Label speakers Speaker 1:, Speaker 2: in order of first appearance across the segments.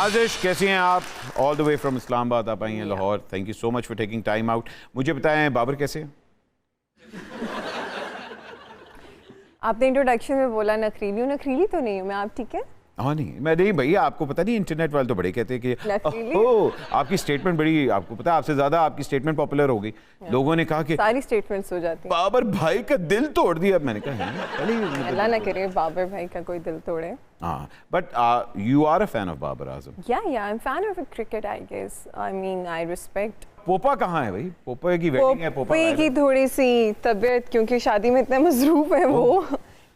Speaker 1: नाज़िश कैसी हैं आप? All the way from Islamabad आप आई हैं Lahore. Thank you so much for taking time out. मुझे बताएं बाबर कैसे हैं?
Speaker 2: आपने इंट्रोडक्शन में बोला नखरीली तो नहीं हूँ मैं, आप ठीक है?
Speaker 1: हाँ नहीं मैं नहीं भैया, आपको पता नहीं इंटरनेट वाले तो बड़े कहते हैं कि ओह आपकी स्टेटमेंट बड़ी, आपको पता है आपसे ज्यादा आपकी स्टेटमेंट पॉपुलर हो गई। लोगों ने कहा कि
Speaker 2: सारी स्टेटमेंट्स हो जाती हैं।
Speaker 1: बाबर भाई का दिल तोड़ दिया। मैंने कहा
Speaker 2: अल्लाह ना करे बाबर भाई का कोई दिल तोड़े।
Speaker 1: हाँ but you are a fan of Babar Azam?
Speaker 2: या I am fan of cricket I guess. I mean I respect.
Speaker 1: पोपा कहाँ है भाई? पोपा की वेडिंग है।
Speaker 2: पोपा की थोड़ी सी तबीयत, क्योंकि शादी में इतने मसरूफ है वो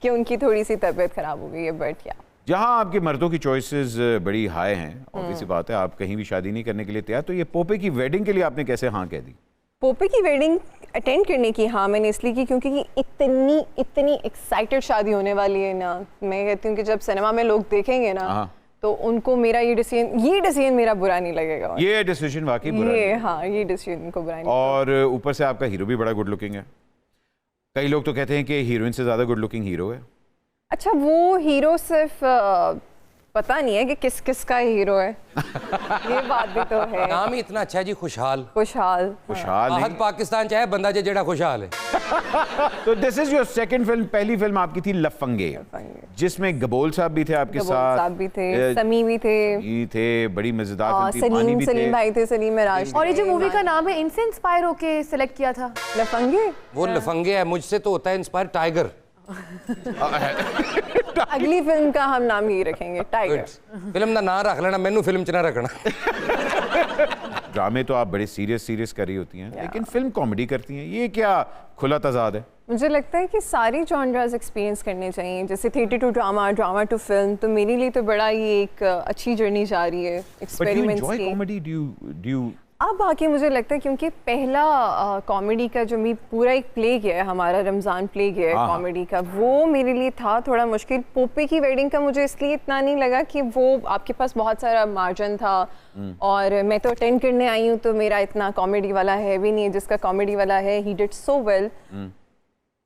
Speaker 2: कि उनकी थोड़ी सी तबीयत खराब हो गई है। बट या
Speaker 1: जहाँ आपके मर्दों की चॉइसेस बड़ी हाई हैं, ऑब्वियस सी बात है आप कहीं भी शादी नहीं करने के लिए तैयार, तो ये पोपे की वेडिंग के लिए आपने कैसे हाँ कह दी?
Speaker 2: पोपे की वेडिंग अटेंड करने की हाँ मैंने इसलिए की क्योंकि इतनी एक्साइटेड शादी होने वाली है ना। मैं कहती हूँ कि जब सिनेमा में लोग देखेंगे ना तो उनको मेरा ये डिसीजन मेरा बुरा नहीं लगेगा।
Speaker 1: ये डिसीजन वाकई बुरा
Speaker 2: ये हाँ ये डिसीजन उनको बुरा नहीं।
Speaker 1: और ऊपर से आपका हीरो भी बड़ा गुड लुकिंग है। कई लोग तो कहते हैं कि हीरोइन से ज्यादा गुड लुकिंग हीरो है।
Speaker 2: अच्छा वो हीरो सिर्फ पता नहीं है कि किस किस का हीरो है। ये बात भी तो है।
Speaker 3: नाम ही इतना अच्छा है जी, खुशहाल।
Speaker 1: खुशहाल
Speaker 3: पाकिस्तान चाहे बंदा जेड़ा खुशहाल है।
Speaker 1: तो this is your second film. पहली फिल्म आपकी थी लफंगे, जिसमें गबोल साहब भी थे आपके साथ,
Speaker 2: साहब भी थे, समी भी
Speaker 1: थे बड़ी मजेदार
Speaker 2: फिल्म थी, सलीम भाई थे, सलीम मिराज।
Speaker 4: और ये जो मूवी का नाम है इनसे इंस्पायर होके सिलेक्ट किया था
Speaker 2: लफंगे।
Speaker 3: वो लफंगे है, मुझसे तो होता है इंस्पायर टाइगर।
Speaker 2: अगली फिल्म का हम नाम ही रखेंगे टाइगर।
Speaker 3: फिल्म का नाम रख लेना, मैनू फिल्म च ना रखना।
Speaker 1: ड्रामे तो आप बड़े सीरियस कर रही होती हैं, लेकिन फिल्म कॉमेडी करती हैं, ये क्या खुला तजाद है?
Speaker 2: मुझे लगता है कि सारी जॉनरास एक्सपीरियंस करने चाहिए, जैसे theatre to drama, drama to film. तो मेरे लिए तो बड़ा ये एक अच्छी जर्नी जा रही है एक्सपेरिमेंट्स की। अब आके मुझे लगता है क्योंकि पहला कॉमेडी का जो भी पूरा एक प्ले किया है हमारा, रमज़ान प्ले किया है कॉमेडी का, वो मेरे लिए था थोड़ा मुश्किल। पोपे की वेडिंग का मुझे इसलिए इतना नहीं लगा कि वो आपके पास बहुत सारा मार्जिन था और मैं तो अटेंड करने आई हूँ, तो मेरा इतना कॉमेडी वाला है भी नहीं। जिसका कॉमेडी वाला है ही डिड सो वेल।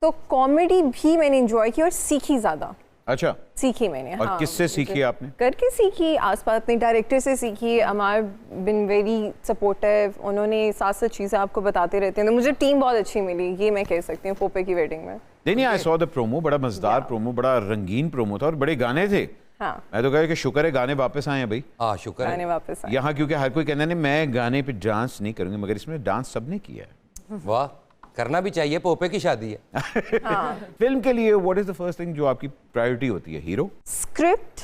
Speaker 2: तो कॉमेडी भी मैंने एंजॉय की और सीखी ज़्यादा।
Speaker 1: अच्छा
Speaker 2: सीखी मैंने।
Speaker 1: और किससे सीखी आपने? करके
Speaker 2: सीखी, आसपास अपने डायरेक्टर से सीखी। अमार बिन वेरी सपोर्टिव, उन्होंने साथ साथ चीज़ें आपको बताते रहते हैं। तो मुझे टीम बहुत अच्छी मिली, ये मैं कह सकती हूँ पोपे की वेडिंग में।
Speaker 1: नहीं आई सॉ द प्रोमो, बड़ा मजेदार प्रोमो, बड़ा रंगीन प्रोमो था और बड़े गाने थे।
Speaker 2: हाँ
Speaker 1: मैं तो कह कि शुक्र है गाने वापस आए हैं भाई।
Speaker 3: हाँ शुक्र है
Speaker 2: गाने वापस आए
Speaker 1: यहाँ, क्योंकि हर कोई कहता है मैं गाने पे डांस नहीं करूँगी, मगर इसमें डांस सबने किया है।
Speaker 3: वाह, करना भी चाहिए, पोपे की शादी है।
Speaker 2: हाँ।
Speaker 1: फिल्म के लिए what is the first thing जो आपकी प्रायोरिटी होती है? हीरो,
Speaker 2: स्क्रिप्ट,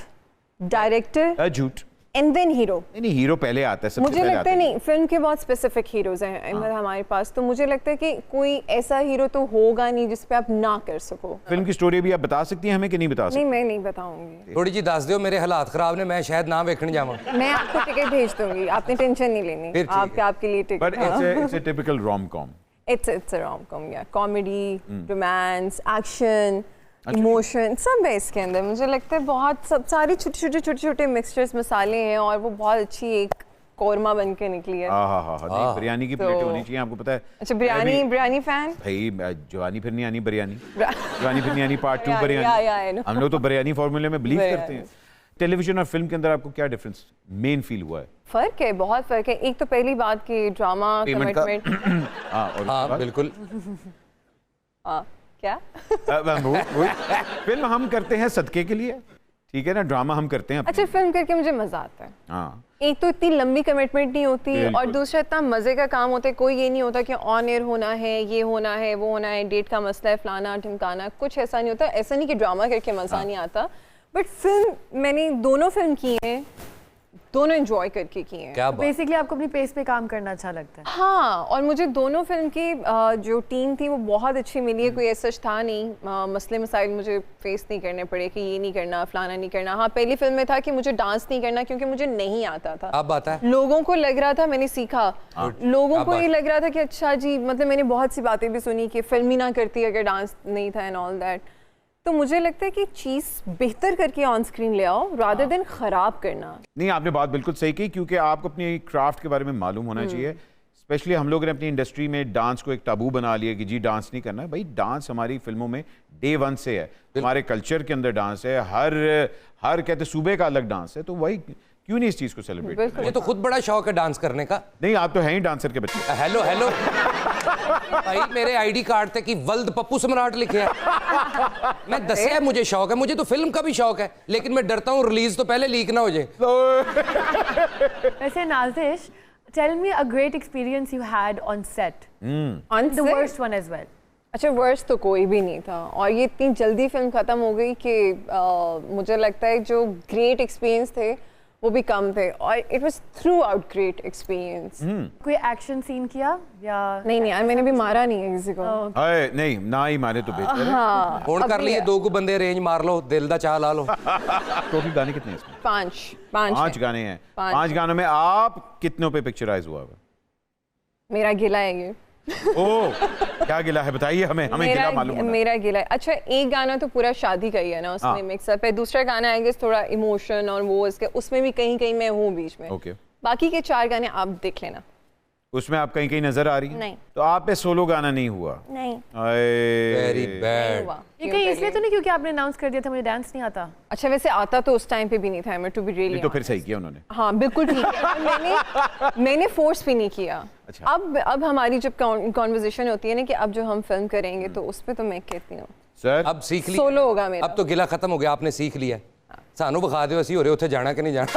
Speaker 2: डायरेक्टर,
Speaker 1: झूठ
Speaker 2: एंड देन हीरो।
Speaker 1: नहीं हीरो पहले आता है, सबसे
Speaker 2: मुझे
Speaker 1: पहले
Speaker 2: लगता है नहीं, फिल्म के बहुत स्पेसिफिक हीरोज हैं हमारे पास। तो मुझे लगता है कि कोई ऐसा हीरो तो होगा नहीं जिस पे आप ना कर सको।
Speaker 1: फिल्म की स्टोरी भी आप बता सकती हैं हमें कि नहीं बता सकती?
Speaker 2: नहीं मैं नहीं बताऊंगी।
Speaker 3: थोड़ी जी दस दो, मेरे हालात खराब ने, मैं शायद ना देखने जाऊँ।
Speaker 2: मैं आपको टिकट भेज दूंगी, आपने टेंशन नहीं लेनी। आपके लिए ticket.
Speaker 1: But it's a typical rom-com.
Speaker 2: It's a rom-com, yeah. Comedy, romance, action, emotion, सब है इसके अंदर। मुझे लगता है बहुत सब सारी छोटे मिक्सचर्स मसाले हैं और वो बहुत अच्छी एक कौरमा बन के निकली है।
Speaker 1: हाँ बिरयानी की प्लेटें होनी चाहिए, आपको पता है।
Speaker 2: अच्छा बिरयानी फैन
Speaker 1: भाई, जवानी फिर नहीं आनी बिरयानी, जवानी फिर नहीं आनी पार्ट 2 बिरयानी। हम लोग तो बिरयानी फॉर्मूले में बिलीव करते हैं। टेलीविजन और फिल्म के अंदर आपको क्या डिफरेंस मेन फील हुआ है?
Speaker 2: फर्क है, बहुत फर्क है। एक तो पहली बात कि ड्रामा कमिटमेंट।
Speaker 3: हाँ बिल्कुल।
Speaker 2: क्या
Speaker 1: फिल्म हम करते हैं सदके के लिए, ठीक है ना, ड्रामा हम करते हैं।
Speaker 2: अच्छा फिल्म करके मुझे मजा आता है।
Speaker 1: हाँ
Speaker 2: एक तो इतनी लंबी कमिटमेंट नहीं होती और दूसरा इतना मजे का काम होता है। कोई ये नहीं होता कि ऑन एयर होना है, ये होना है, वो होना है, डेट का मसला है, फलाना ढिमकाना, कुछ ऐसा नहीं होता। ऐसा नहीं कि ड्रामा करके मजा नहीं आता, बट फिल्म मैंने दोनों फिल्म की हैं, दोनों एंजॉय करके किए हैं।
Speaker 4: बेसिकली आपको अपनी पेस पे काम करना अच्छा लगता है।
Speaker 2: हाँ, और मुझे दोनों फिल्म की जो टीम थी वो बहुत अच्छी मिली है। कोई ऐसा था नहीं, मसले मसाइल मुझे फेस नहीं करने पड़े कि ये नहीं करना, फलाना नहीं करना। हाँ पहली फिल्म में था कि मुझे डांस नहीं करना क्योंकि मुझे नहीं आता था।
Speaker 3: अब आता है।
Speaker 2: लोगों को लग रहा था, मैंने सीखा, लोगों को ये लग रहा था कि अच्छा जी, मतलब मैंने बहुत सी बातें भी सुनी कि फिल्म ही ना करती अगर डांस नहीं था एंड ऑल दैट। तो मुझे लगता है कि चीज़ बेहतर करके ऑन स्क्रीन ले आओ रादर देन खराब करना।
Speaker 1: नहीं आपने बात बिल्कुल सही की, क्योंकि आपको अपनी क्राफ्ट के बारे में मालूम होना चाहिए। स्पेशली हम लोग ने अपनी इंडस्ट्री में डांस को एक टाबू बना लिया कि जी डांस नहीं करना है। भाई डांस हमारी फिल्मों में डे 1 से है, हमारे कल्चर के अंदर डांस है, हर कहते सूबे का अलग डांस है। तो वही क्यों नहीं इस चीज को सेलिब्रेट?
Speaker 3: मुझे तो खुद बड़ा शौक है डांस करने का।
Speaker 1: नहीं, आप तो हैं ही डांसर के बच्चे।
Speaker 3: हेलो हेलो भाई, मेरे आईडी कार्ड पे कि वल्द पप्पू सम्राट लिखे है। मैं दसिया है मुझे शौक है, मुझे तो फिल्म का भी शौक है, लेकिन मैं डरता हूँ रिलीज तो पहले लीक ना हो जाए।
Speaker 4: वैसे Nazish, tell me a great experience you had on set.
Speaker 2: On
Speaker 4: The
Speaker 2: set?
Speaker 4: worst one as well.
Speaker 2: अच्छा, वर्स्ट तो कोई भी नहीं था और ये इतनी जल्दी फिल्म खत्म हो गई कि मुझे लगता है जो ग्रेट एक्सपीरियंस थे वो भी कम थे और it was through out great experience.
Speaker 4: कोई एक्शन सीन किया या
Speaker 2: नहीं यार, मैंने भी मारा नहीं है किसी को।
Speaker 1: अरे नहीं, ना ही मारे तो बेहतर है।
Speaker 2: हाँ,
Speaker 3: फोन कर लिए, 2 को बंदे रेंज मार लो, दिल दा चाह ला लो।
Speaker 1: टोटल गाने कितने हैं इसमें?
Speaker 2: 5
Speaker 1: गाने हैं। 5 गानों में आप कितनों पे पिक्चराइज हुआ है?
Speaker 2: मेरा गिला है ये।
Speaker 1: ओह, क्या गिला है बताइए हमें गिला मालूम होना।
Speaker 2: मेरा गिला है। अच्छा, एक गाना तो पूरा शादी का ही है ना, उसमें मिक्सअप है। दूसरा गाना आएगा थोड़ा इमोशन और वो इसके, उसमें भी कहीं कहीं मैं हूँ बीच में।
Speaker 1: ओके।
Speaker 2: बाकी के 4 गाने आप देख लेना।
Speaker 1: उसमें आप कहीं कहीं नजर आ रही है?
Speaker 2: नहीं।
Speaker 1: तो आप पे सोलो गाना नहीं हुआ?
Speaker 2: नहीं।
Speaker 3: Very bad.
Speaker 4: ये कहीं इसलिए तो नहीं क्योंकि आपने अनाउंस कर दिया था मुझे डांस नहीं आता?
Speaker 2: अच्छा, वैसे आता तो उस टाइम पे भी नहीं था, मैं टू बी रियली।
Speaker 1: तो फिर सही किया उन्होंने।
Speaker 2: हाँ बिल्कुल ठीक है। मैंने फोर्स भी नहीं किया।
Speaker 1: अच्छा।
Speaker 2: अब हमारी जब कॉन्वर्सेशन होती है ना कि अब जो हम फिल्म करेंगे तो उस पे तो मैं कहती हूँ
Speaker 1: सर
Speaker 3: अब सीख लिया,
Speaker 2: सोलो होगा मेरा।
Speaker 3: अब तो गिला खत्म हो गया, आपने सीख लिया। सानू बखा दो असि हो रहे, उथे जाना कि नहीं जाना।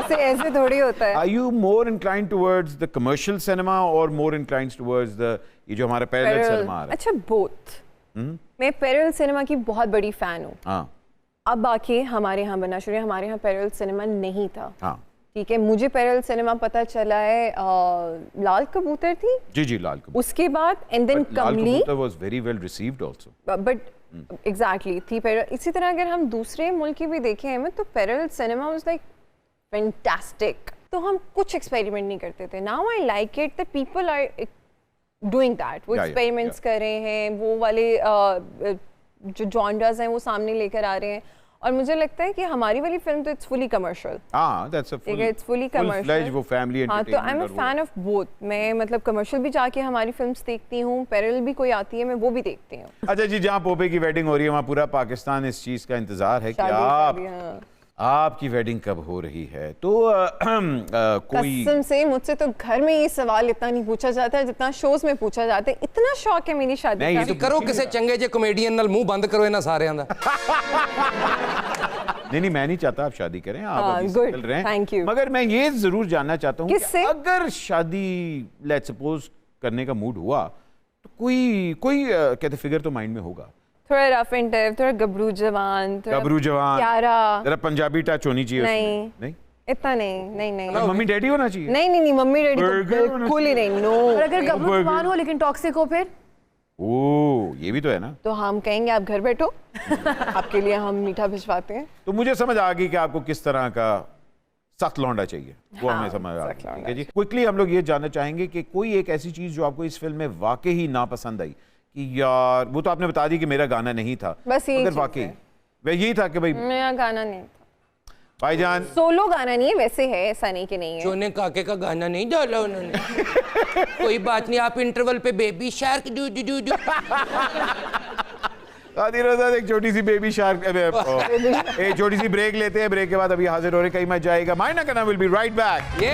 Speaker 2: ऐसे थोड़ी होता है।
Speaker 1: Are you more inclined towards the commercial cinema or more inclined towards the ये जो हमारा पैरेलल सिनेमा आ रहा है?
Speaker 2: अच्छा, बोथ। मैं पैरेलल सिनेमा की बहुत बड़ी फैन हूँ।
Speaker 1: हाँ
Speaker 2: अब बाकी हमारे यहाँ बनना शुरू है, हमारे यहाँ पैरेलल सिनेमा नहीं था।
Speaker 1: हाँ
Speaker 2: ठीक है, मुझे पैरेलल सिनेमा पता चला है लाल कबूतर थी,
Speaker 1: जी लाल कबूतर।
Speaker 2: उसके बाद एंड देन
Speaker 1: लाल
Speaker 2: कमली,
Speaker 1: कबूतर was very well received also.
Speaker 2: But exactly थी पैरेलल। इसी तरह अगर हम दूसरे मुल्क की भी देखें हमें तो parallel cinema was like fantastic. तो हम कुछ एक्सपेरिमेंट नहीं करते थे। Now I like it that people are doing that, वो एक्सपेरिमेंट्स कर रहे हैं, वो वाले जो जॉनर्स हैं वो सामने लेकर आ रहे हैं और मुझे लगता है कि हमारी वाली फिल्म तो इट्स फुली कमर्शियल।
Speaker 1: हाँ, that's a full,
Speaker 2: it's fully commercial.
Speaker 1: वो फैमिली
Speaker 2: हाँ, तो I am a fan of both. मैं मतलब कमर्शियल भी जाके हमारी फिल्म्स देखती हूँ, पैरेलल भी कोई आती है मैं वो भी देखती हूँ।
Speaker 1: अच्छा जी, जहाँ पोपे की वेडिंग हो रही है वहाँ पूरा पाकिस्तान इस चीज का इंतजार है कि
Speaker 2: हाँ।
Speaker 1: आपकी वेडिंग कब हो रही है। तो कोई
Speaker 2: कसम से मुझसे तो घर में ये सवाल इतना नहीं पूछा जाता है जितना शोज में पूछा जाता है। इतना शौक है मेरी शादी का।
Speaker 3: तो करो किसे चंगे जे कॉमेडियन नाल मुंह बंद करो इन्हां सारियां दा।
Speaker 1: नहीं, मैं नहीं चाहता आप शादी करें, आप अभी
Speaker 2: good,
Speaker 1: चल रहे हैं।
Speaker 2: thank you।
Speaker 1: मगर मैं ये जरूर जानना चाहता हूँ
Speaker 2: किससे?
Speaker 1: कि अगर शादी लेट्स सपोज करने का मूड हुआ तो कोई कहते फिगर तो माइंड में होगा।
Speaker 2: थोड़ा रफ एंड टफ, थोड़ा गबरू जवान,
Speaker 1: गबरू जवान,
Speaker 2: प्यारा,
Speaker 1: जरा पंजाबी टच होनी चाहिए
Speaker 2: नहीं
Speaker 1: उसमें। नहीं,
Speaker 2: इतना नहीं।
Speaker 1: मम्मी डैडी होना चाहिए।
Speaker 2: नहीं, मम्मी डैडी तो
Speaker 1: Burger होना
Speaker 2: बिल्कुल ही नहीं। नो।
Speaker 4: और अगर गबरू जवान हो लेकिन टॉक्सिक हो फिर?
Speaker 1: ओ, ये भी तो है ना।
Speaker 2: तो हम कहेंगे आप घर बैठो, आपके लिए हम मीठा भिजवाते हैं।
Speaker 1: तो मुझे समझ आ गई कि आपको किस तरह का सख्त लौंडा चाहिए, वो हमें समझ आ
Speaker 2: सख्त
Speaker 1: गई।
Speaker 2: लौंडा
Speaker 1: ठीक है जी, क्विकली हम लोग ये जानना चाहेंगे कि कोई एक ऐसी चीज जो आपको इस फिल्म में वाकई ही नापसंद आई कि यार, वो तो आपने बता दी कि मेरा गाना नहीं था,
Speaker 2: बस यही
Speaker 1: मगर
Speaker 2: चीज़
Speaker 1: वाकई
Speaker 2: है।
Speaker 1: वह यही था कि भाई
Speaker 2: मेरा गाना नहीं था।
Speaker 1: भाईजान
Speaker 2: सोलो गाना नहीं है, वैसे है, ऐसा नहीं कि नहीं है।
Speaker 3: चोने काके का गाना नहीं डाला उन्होंने। कोई बात नहीं, आप इंटरवल पे baby shark do do do do.
Speaker 1: एक छोटी सी बेबी शार्क, एक छोटी सी ब्रेक लेते हैं। ब्रेक के बाद अभी हाजिर हो रहे, कहीं मत जाएगा। मायना करना, विल बी राइट बैक।
Speaker 3: ये